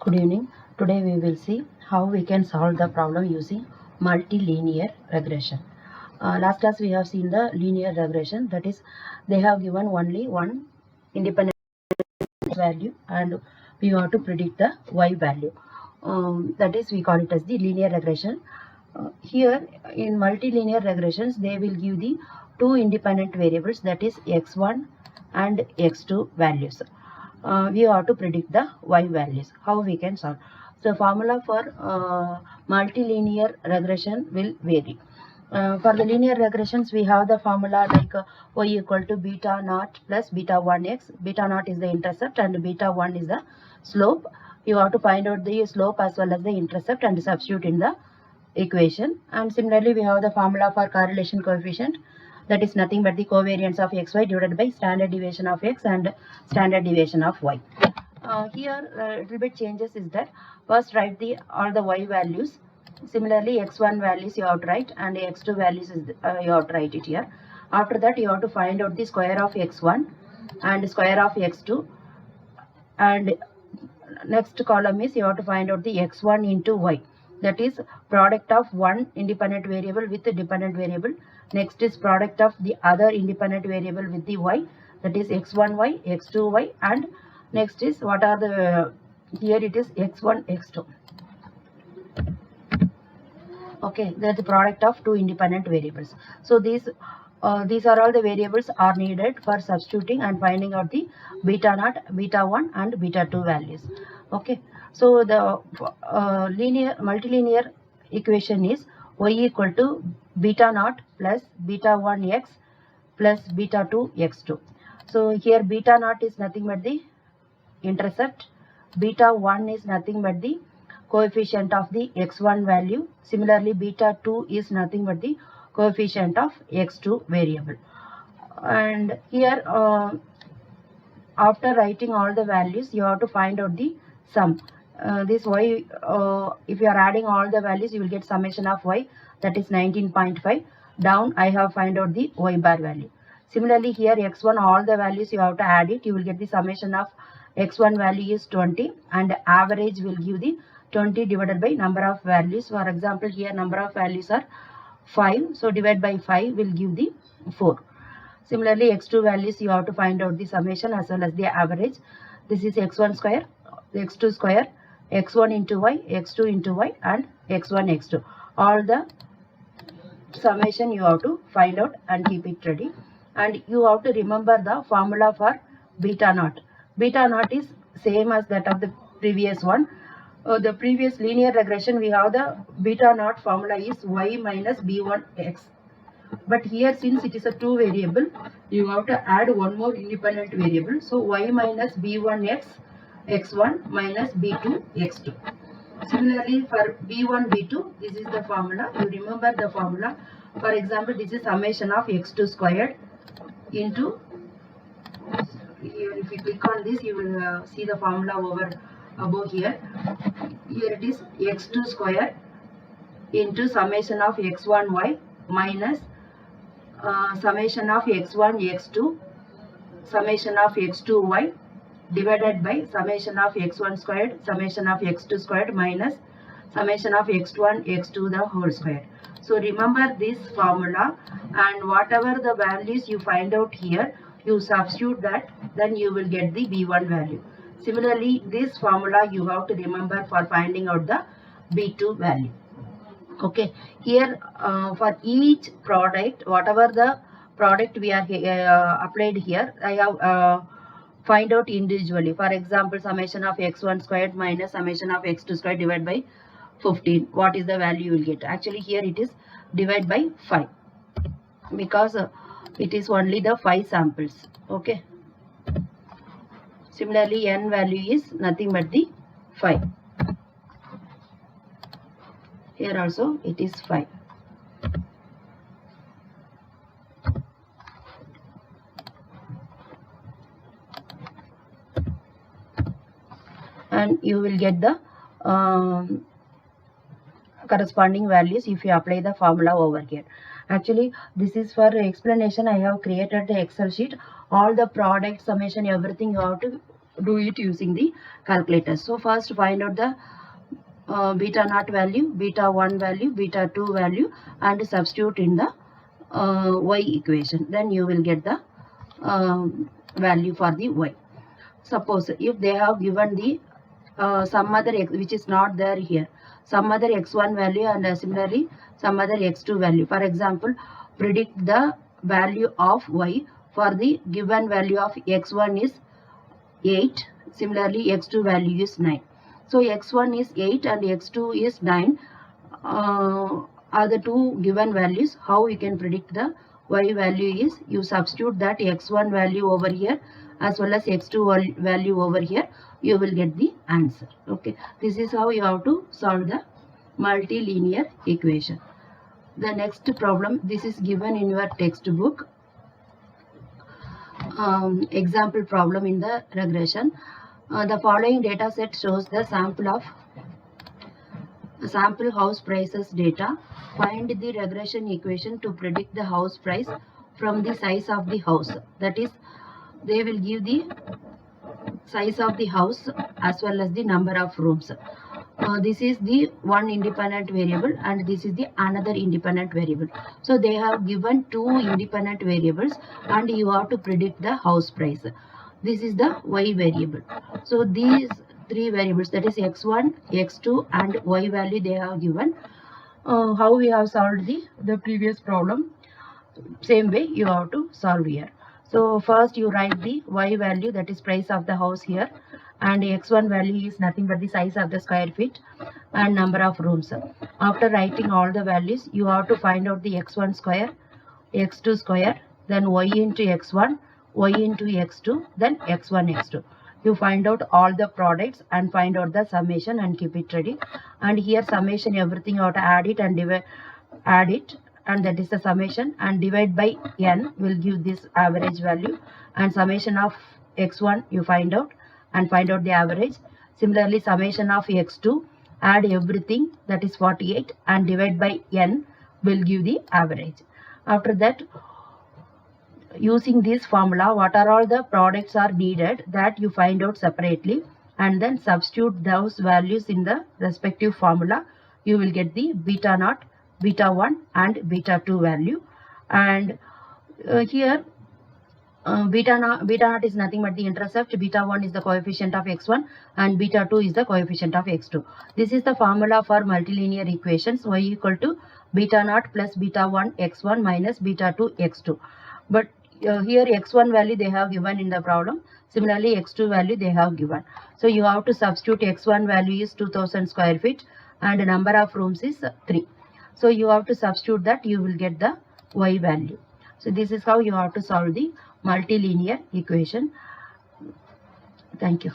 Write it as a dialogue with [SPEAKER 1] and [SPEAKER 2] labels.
[SPEAKER 1] Good evening. Today we will see how we can solve the problem using multilinear regression. Last class we have seen the linear regression, that is they have given only one independent value and we have to predict the y value. That is we call it as the linear regression. Here in multilinear regressions they will give the two independent variables, that is x1 and x2 values. We have to predict the y values. How we can solve? So formula for multilinear regression will vary. For the linear regressions, we have the formula like y equal to beta naught plus beta 1x. Beta naught is the intercept and beta 1 is the slope. You have to find out the slope as well as the intercept and substitute in the equation. And similarly, we have the formula for correlation coefficient, that is nothing but the covariance of xy divided by standard deviation of x and standard deviation of y. Here a little bit changes is that first write all the y values. Similarly, x1 values you have to write and x2 values is you have to write it here. After that you have to find out the square of x1 and square of x2, and next column is you have to find out the x1 into y, that is product of one independent variable with the dependent variable. Next is product of the other independent variable with the y, that is x1y, x2y, and next is what are the here it is x1, x2. Okay, that's the product of two independent variables. So these are all the variables are needed for substituting and finding out the beta naught, beta 1 and beta 2 values. Okay, so the multilinear equation is y equal to beta naught plus beta 1x plus beta 2 x2. So here beta naught is nothing but the intercept, beta 1 is nothing but the coefficient of the x1 value. Similarly, beta 2 is nothing but the coefficient of x2 variable. And here after writing all the values you have to find out the sum. This y, if you are adding all the values you will get summation of y, that is 19.5. Down I have find out the y bar value. Similarly here x1 all the values you have to add it, you will get the summation of x1 value is 20 and average will give the 20 divided by number of values. For example, here number of values are 5, so divide by 5 will give the 4. Similarly, x2 values you have to find out the summation as well as the average. This is x1 square, x2 square, x1 into y, x2 into y, and x1, x2. All the summation you have to find out and keep it ready. And you have to remember the formula for beta naught. Beta naught is same as that of the previous one. The previous linear regression we have the beta naught formula is y minus b1x. But here since it is a two variable, you have to add one more independent variable. So y minus b1x x1 minus b2 x2. Similarly for b1 b2, this is the formula. You remember the formula. For example, this is summation of x2 squared into, if you click on this you will see the formula over above here. Here it is x2 square into summation of x1y minus summation of x1 x2 summation of x2y divided by summation of x1 squared summation of x2 squared minus summation of x1 x2 the whole square. So remember this formula, and whatever the values you find out here you substitute that, then you will get the b1 value. Similarly, this formula you have to remember for finding out the b2 value. Okay, here for each product, whatever the product we are applied here, I have find out individually. For example, summation of x1 squared minus summation of x2 squared divided by 15. What is the value you will get? Actually, here it is divide by 5 because it is only the 5 samples. Okay. Similarly, n value is nothing but the 5. Here also it is 5. And you will get the corresponding values if you apply the formula over here. Actually, this is for explanation. I have created the Excel sheet. All the product summation, everything you have to do it using the calculator. So first find out the beta naught value, beta 1 value, beta 2 value, and substitute in the y equation. Then you will get the value for the y. Suppose if they have given the some other x which is not there here, some other x1 value and similarly some other x2 value. For example, predict the value of y for the given value of x1 is 8, similarly x2 value is 9. So x1 is 8 and x2 is 9 are the two given values. How you can predict the y value is you substitute that x1 value over here as well as x2 value over here, you will get the answer. Okay, this is how you have to solve the multilinear equation. The next problem, this is given in your textbook. Example problem in the regression. The following data set shows the sample house prices data. Find the regression equation to predict the house price from the size of the house. That is, they will give the size of the house as well as the number of rooms. This is the one independent variable and this is the another independent variable. So they have given two independent variables and you have to predict the house price. This is the y variable. So these three variables, that is x1, x2 and y value they have given. How we have solved the previous problem, same way you have to solve here. So first you write the y value, that is price of the house here, and x1 value is nothing but the size of the square feet and number of rooms. After writing all the values, you have to find out the x1 square, x2 square, then y into x1, y into x2, then x1, x2. You find out all the products and find out the summation and keep it ready. And here summation, everything you have to add it and add it, and that is the summation, and divide by n will give this average value, and summation of x1 you find out and find out the average. Similarly, summation of x2, add everything, that is 48, and divide by n will give the average. After that, using this formula, what are all the products are needed, that you find out separately and then substitute those values in the respective formula. You will get the beta naught, beta 1 and beta 2 value. And here beta naught is nothing but the intercept, beta 1 is the coefficient of x1 and beta 2 is the coefficient of x2. This is the formula for multilinear equations, y equal to beta naught plus beta 1 x1 minus beta 2 x2. But here x1 value they have given in the problem, similarly x2 value they have given. So you have to substitute x1 value is 2000 square feet and number of rooms is 3. So you have to substitute that, you will get the y value. So this is how you have to solve the multilinear equation. Thank you.